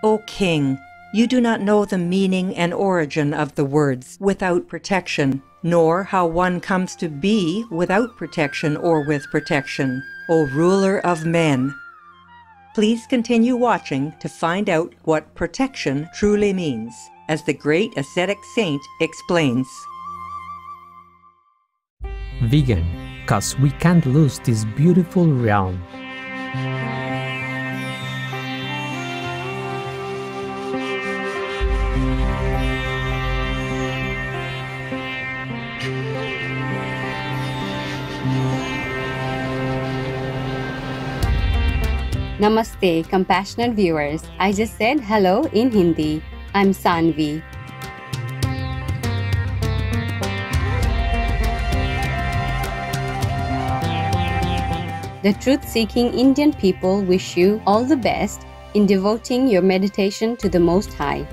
O king, you do not know the meaning and origin of the words without protection, nor how one comes to be without protection or with protection, O ruler of men. Please continue watching to find out what protection truly means, as the great ascetic saint explains. Vegan, 'cause we can't lose this beautiful realm. Namaste, compassionate viewers. I just said hello in Hindi. I'm Sanvi. The truth-seeking Indian people wish you all the best in devoting your meditation to the Most High.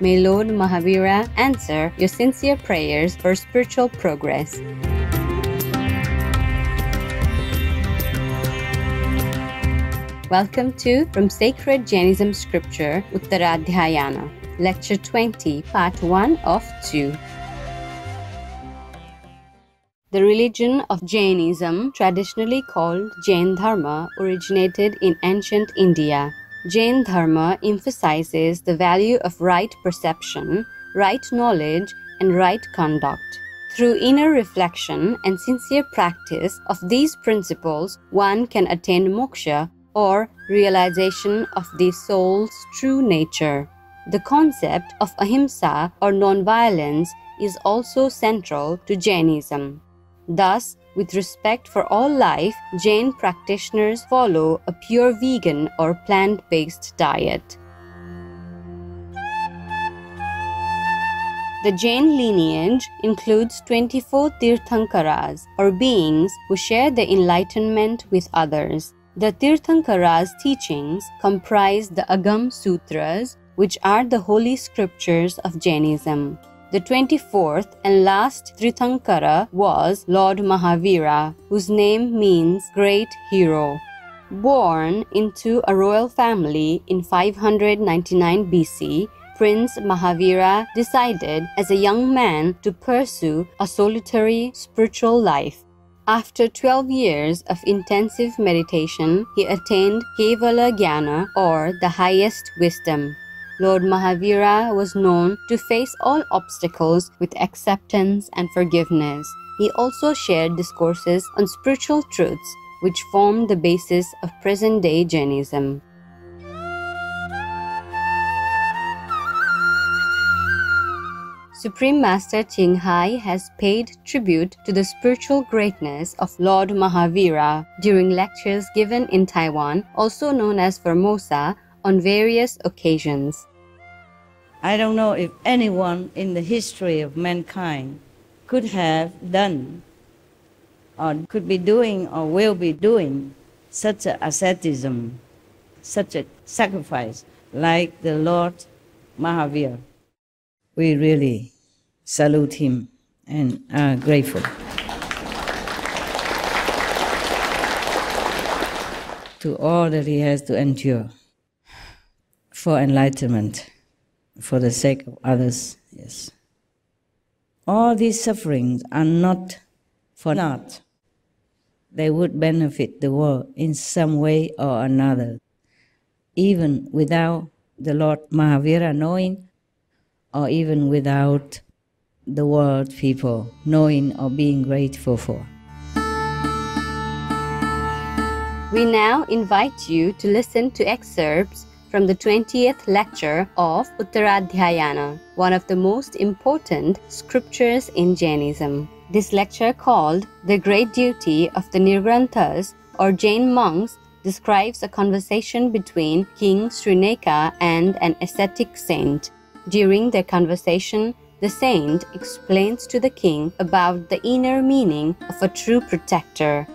May Lord Mahavira answer your sincere prayers for spiritual progress. Welcome to From Sacred Jainism Scripture, Uttaradhyayana, Lecture 20, Part 1 of 2. The religion of Jainism, traditionally called Jain Dharma, originated in ancient India. Jain Dharma emphasizes the value of right perception, right knowledge, and right conduct. Through inner reflection and sincere practice of these principles, one can attain moksha, or realization of the soul's true nature. The concept of ahimsa or non-violence is also central to Jainism. Thus, with respect for all life, Jain practitioners follow a pure vegan or plant-based diet. The Jain lineage includes 24 Tirthankaras, or beings who share the enlightenment with others. The Tirthankaras' teachings comprise the Agam sutras, which are the holy scriptures of Jainism. The 24th and last Tirthankara was Lord Mahavira, whose name means great hero. Born into a royal family in 599 BC, Prince Mahavira decided as a young man to pursue a solitary spiritual life. After 12 years of intensive meditation, he attained Kevala Jnana, or the highest wisdom. Lord Mahavira was known to face all obstacles with acceptance and forgiveness. He also shared discourses on spiritual truths, which formed the basis of present-day Jainism. Supreme Master Ching Hai has paid tribute to the spiritual greatness of Lord Mahavira during lectures given in Taiwan, also known as Formosa, on various occasions. I don't know if anyone in the history of mankind could have done, or could be doing, or will be doing such an asceticism, such a sacrifice like the Lord Mahavira. We really salute him and are grateful. To all that he has to endure for enlightenment, for the sake of others, yes. All these sufferings are not for naught. They would benefit the world in some way or another, even without the Lord Mahavira knowing, or even without the world people knowing or being grateful for. We now invite you to listen to excerpts from the 20th lecture of Uttaradhyayana, one of the most important scriptures in Jainism. This lecture, called The Great Duty of the Nirgranthas, or Jain Monks, describes a conversation between King Srenika and an ascetic saint. During their conversation, the saint explains to the king about the inner meaning of a true protector.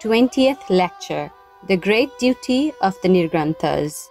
20th Lecture, The Great Duty of the Nirgranthas.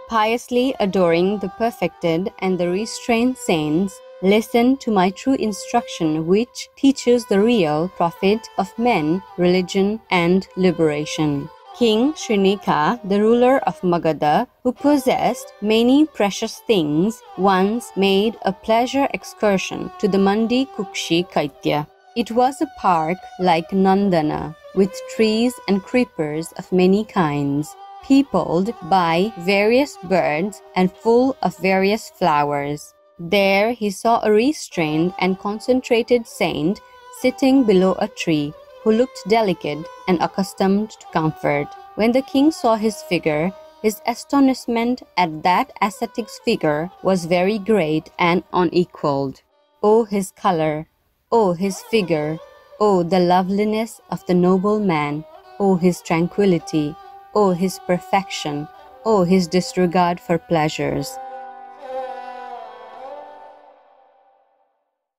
Piously adoring the perfected and the restrained saints, Listen to my true instruction, which teaches the real profit of men, religion, and liberation. King Srenika, the ruler of Magadha, who possessed many precious things, once made a pleasure excursion to the Mandi Kukshi Kaitya. It was a park like Nandana, with trees and creepers of many kinds, peopled by various birds and full of various flowers. There he saw a restrained and concentrated saint sitting below a tree, who looked delicate and accustomed to comfort. When the king saw his figure, his astonishment at that ascetic's figure was very great and unequaled. Oh, his color! Oh, his figure! Oh, the loveliness of the noble man! Oh, his tranquility! Oh, his perfection! Oh, his disregard for pleasures!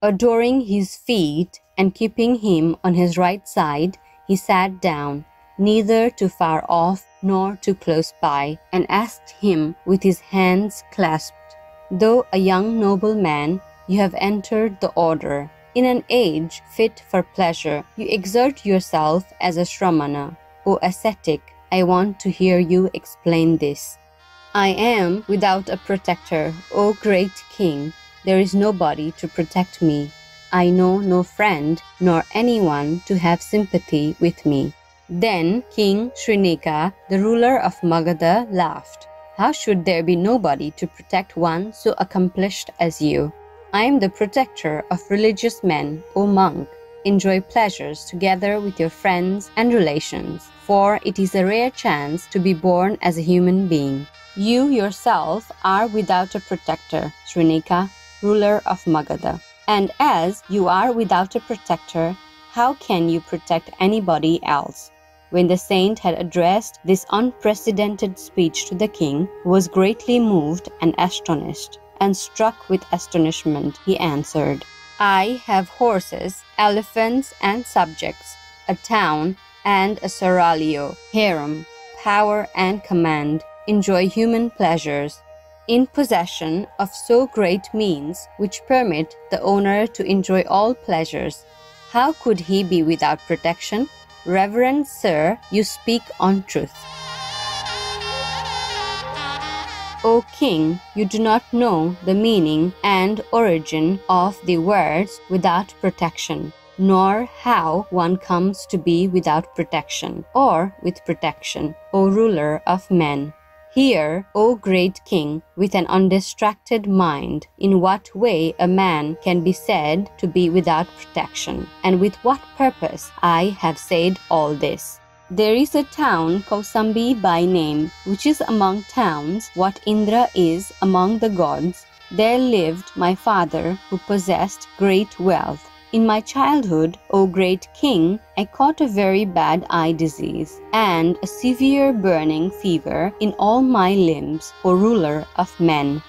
Adoring his feet and keeping him on his right side, he sat down, neither too far off nor too close by, and asked him with his hands clasped, "Though a young noble man, you have entered the order. In an age fit for pleasure, you exert yourself as a Shramana. O ascetic, I want to hear you explain this." "I am without a protector, O great king. There is nobody to protect me. I know no friend nor anyone to have sympathy with me." Then King Srenika, the ruler of Magadha, laughed. "How should there be nobody to protect one so accomplished as you? I am the protector of religious men, O monk. Enjoy pleasures together with your friends and relations, for it is a rare chance to be born as a human being. You yourself are without a protector, Srenika, ruler of Magadha. And as you are without a protector, how can you protect anybody else?" When the saint had addressed this unprecedented speech to the king, who was greatly moved and astonished, and struck with astonishment, he answered, "I have horses, elephants, and subjects, a town and a seraglio, harem, power and command, enjoy human pleasures, in possession of so great means which permit the owner to enjoy all pleasures. How could he be without protection? Reverend sir, you speak on truth." "O king, you do not know the meaning and origin of the words without protection, nor how one comes to be without protection, or with protection, O ruler of men. Hear, O great king, with an undistracted mind, in what way a man can be said to be without protection, and with what purpose I have said all this. There is a town Kausambi by name, which is among towns what Indra is among the gods. There lived my father, who possessed great wealth. In my childhood, O great king, I caught a very bad eye disease and a severe burning fever in all my limbs, O ruler of men.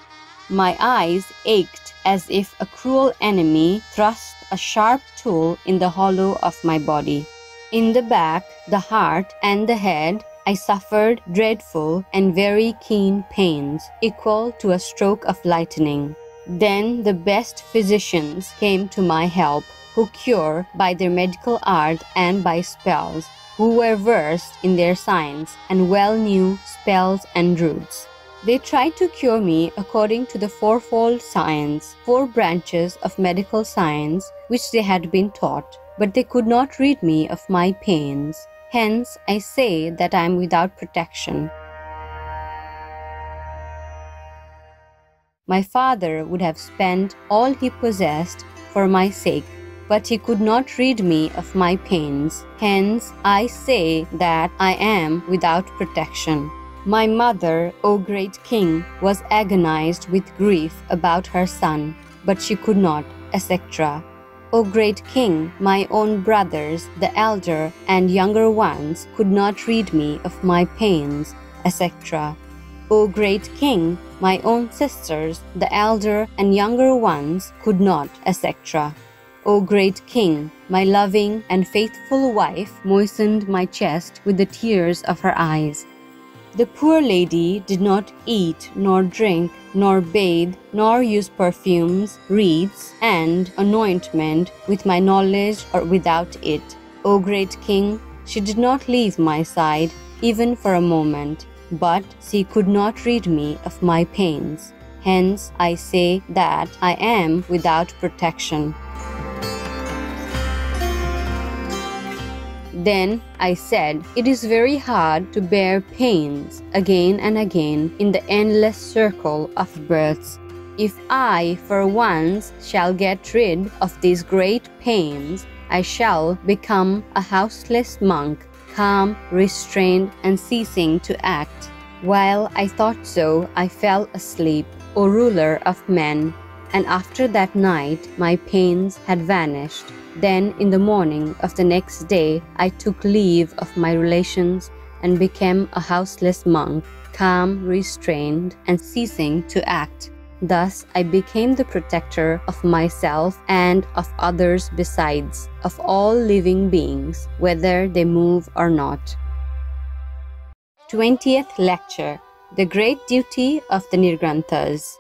My eyes ached as if a cruel enemy thrust a sharp tool in the hollow of my body. In the back, the heart, and the head, I suffered dreadful and very keen pains, equal to a stroke of lightning. Then the best physicians came to my help, who cure by their medical art and by spells, who were versed in their science and well knew spells and roots. They tried to cure me according to the fourfold science, 4 branches of medical science which they had been taught, but they could not rid me of my pains. Hence I say that I am without protection. My father would have spent all he possessed for my sake, but he could not rid me of my pains. Hence I say that I am without protection. My mother, O great king, was agonized with grief about her son, but she could not, etc. O great king, my own brothers, the elder and younger ones, could not rid me of my pains, etc. O great king, my own sisters, the elder and younger ones, could not, etc. O great king, my loving and faithful wife moistened my chest with the tears of her eyes. The poor lady did not eat, nor drink, nor bathe, nor use perfumes, wreaths, and anointment with my knowledge or without it. O great king, she did not leave my side, even for a moment, but she could not rid me of my pains. Hence I say that I am without protection. Then I said, it is very hard to bear pains again and again in the endless circle of births. If I for once shall get rid of these great pains, I shall become a houseless monk, calm, restrained, and ceasing to act. While I thought so, I fell asleep, O ruler of men, and after that night my pains had vanished. Then in the morning of the next day I took leave of my relations and became a houseless monk, calm, restrained, and ceasing to act. Thus I became the protector of myself and of others besides, of all living beings, whether they move or not. 20th Lecture. The Great Duty of the Nirgranthas.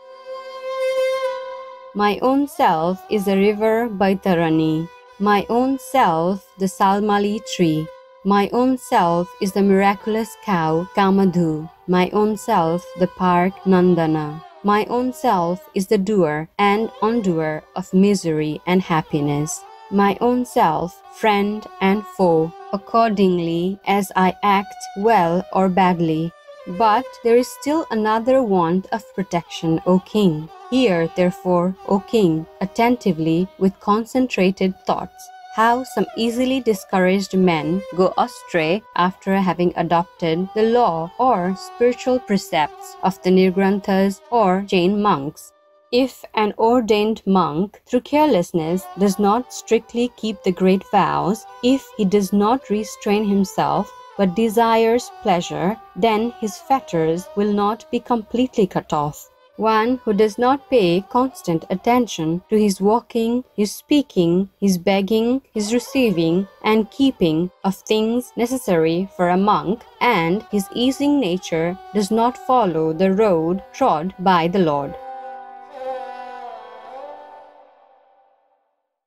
My own self is a river by Tarani. My own self the Salmali tree. My own self is the miraculous cow Kamadhu. My own self the park Nandana. My own self is the doer and undoer of misery and happiness. My own self, friend and foe, accordingly as I act well or badly. But there is still another want of protection, O king. Hear, therefore, O king, attentively with concentrated thoughts, how some easily discouraged men go astray after having adopted the law or spiritual precepts of the Nirgranthas or Jain monks. If an ordained monk, through carelessness, does not strictly keep the great vows, if he does not restrain himself, but desires pleasure, then his fetters will not be completely cut off. One who does not pay constant attention to his walking, his speaking, his begging, his receiving, and keeping of things necessary for a monk, and his easing nature does not follow the road trod by the Lord.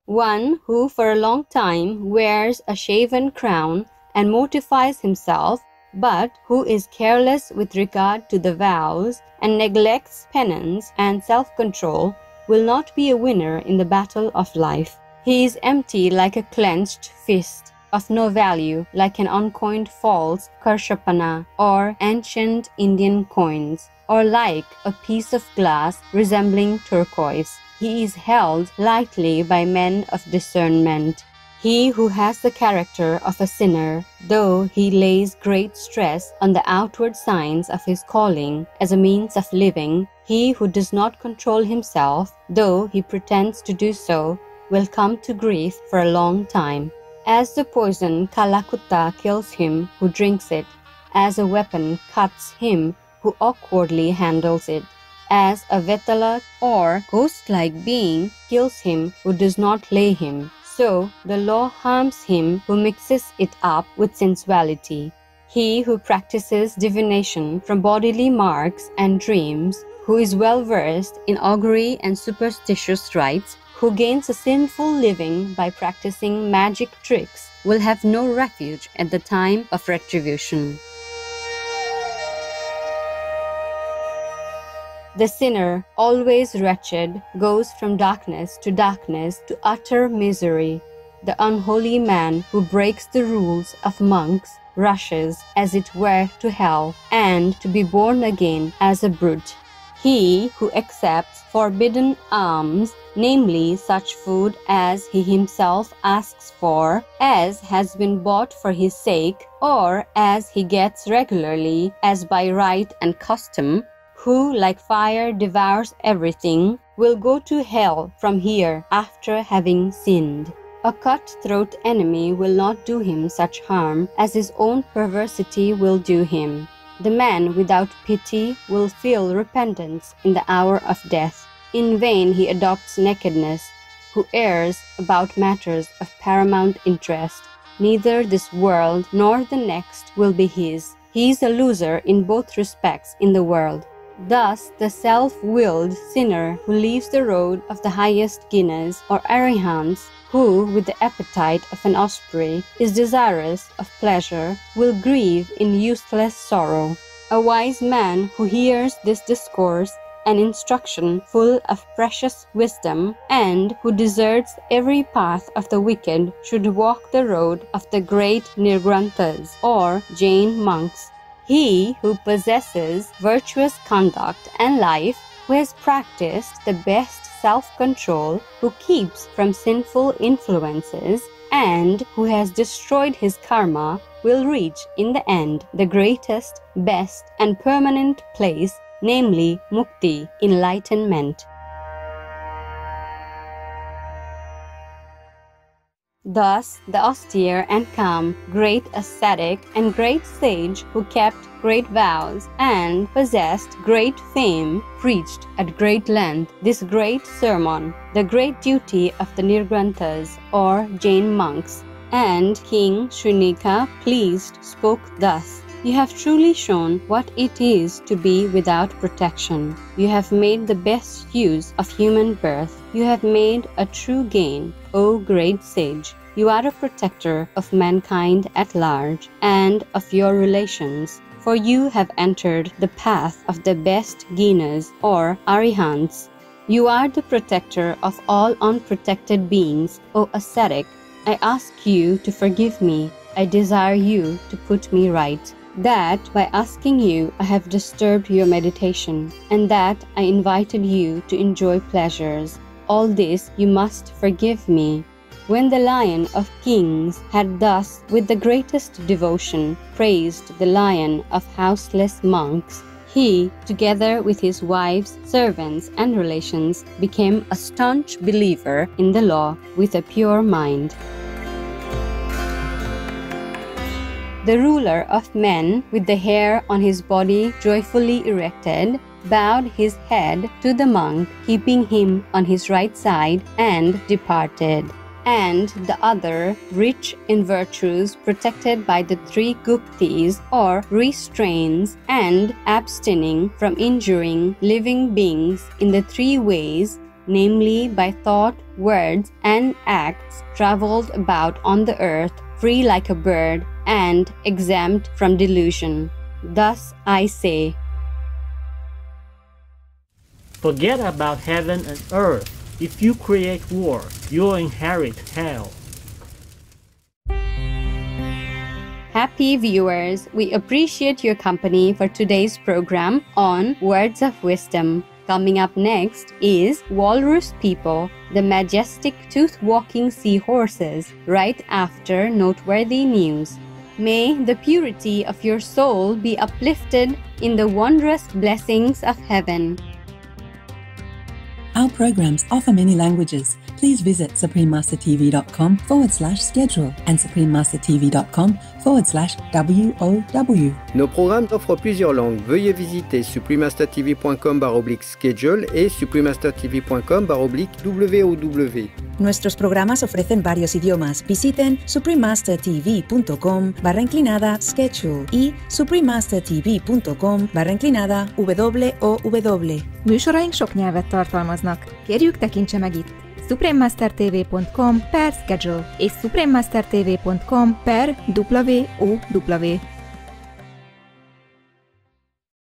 One who for a long time wears a shaven crown and mortifies himself, but who is careless with regard to the vows and neglects penance and self-control will not be a winner in the battle of life. He is empty like a clenched fist, of no value like an uncoined false karshapana or ancient Indian coins, or like a piece of glass resembling turquoise. He is held lightly by men of discernment. He who has the character of a sinner, though he lays great stress on the outward signs of his calling as a means of living, he who does not control himself, though he pretends to do so, will come to grief for a long time. As the poison Kalakutta kills him who drinks it, as a weapon cuts him who awkwardly handles it, as a Vetala or ghost-like being kills him who does not lay him, so the law harms him who mixes it up with sensuality. He who practices divination from bodily marks and dreams, who is well versed in augury and superstitious rites, who gains a sinful living by practicing magic tricks, will have no refuge at the time of retribution. The sinner, always wretched, goes from darkness to utter misery. The unholy man who breaks the rules of monks rushes, as it were, to hell, and to be born again as a brute. He who accepts forbidden alms, namely such food as he himself asks for, as has been bought for his sake, or as he gets regularly, as by right and custom, who like fire devours everything, will go to hell from here after having sinned. A cut-throat enemy will not do him such harm as his own perversity will do him. The man without pity will feel repentance in the hour of death. In vain he adopts nakedness, who errs about matters of paramount interest. Neither this world nor the next will be his. he is a loser in both respects in the world. Thus, the self-willed sinner who leaves the road of the highest jhanas or arihants, who, with the appetite of an osprey, is desirous of pleasure, will grieve in useless sorrow. A wise man who hears this discourse and instruction full of precious wisdom, and who deserts every path of the wicked, should walk the road of the great Nirgranthas or Jain Monks. He who possesses virtuous conduct and life, who has practiced the best self-control, who keeps from sinful influences, and who has destroyed his karma, will reach in the end the greatest, best, and permanent place, namely mukti, enlightenment. Thus, the austere and calm, great ascetic and great sage who kept great vows and possessed great fame preached at great length this great sermon, the great duty of the Nirgranthas or Jain monks. And King Srenika, pleased, spoke thus: "You have truly shown what it is to be without protection. You have made the best use of human birth. You have made a true gain, O great sage. You are a protector of mankind at large and of your relations, for you have entered the path of the best jhanas or arihants. You are the protector of all unprotected beings, O ascetic. I ask you to forgive me. I desire you to put me right. That by asking you I have disturbed your meditation, and that I invited you to enjoy pleasures. All this you must forgive me." When the Lion of Kings had thus, with the greatest devotion, praised the Lion of houseless monks, he, together with his wives, servants, and relations, became a staunch believer in the law with a pure mind. The ruler of men, with the hair on his body joyfully erected, bowed his head to the monk, keeping him on his right side, and departed. And the other, rich in virtues, protected by the three guptis or restraints, and abstaining from injuring living beings in the three ways, namely by thought, words, and acts, traveled about on the earth, free like a bird, and exempt from delusion. Thus I say: forget about heaven and earth. If you create war, you'll inherit hell. Happy viewers, we appreciate your company for today's program on Words of Wisdom. Coming up next is Walrus People, the majestic tooth-walking seahorses, right after noteworthy news. May the purity of your soul be uplifted in the wondrous blessings of heaven. Our programs offer many languages. Please visit suprememastertv.com/schedule and suprememastertv.com/WOW. Nos programmes offrent plusieurs langues. Veuillez visiter suprememastertv.com/schedule et suprememastertv.com/WOW. Nuestros programas ofrecen varios idiomas. Visiten suprememastertv.com/schedule y suprememastertv.com/WOW. Műsoraink sok nyelvet tartalmaznak. Kérjük, tekintse meg itt suprememastertv.com/schedule és suprememastertv.com/WOW.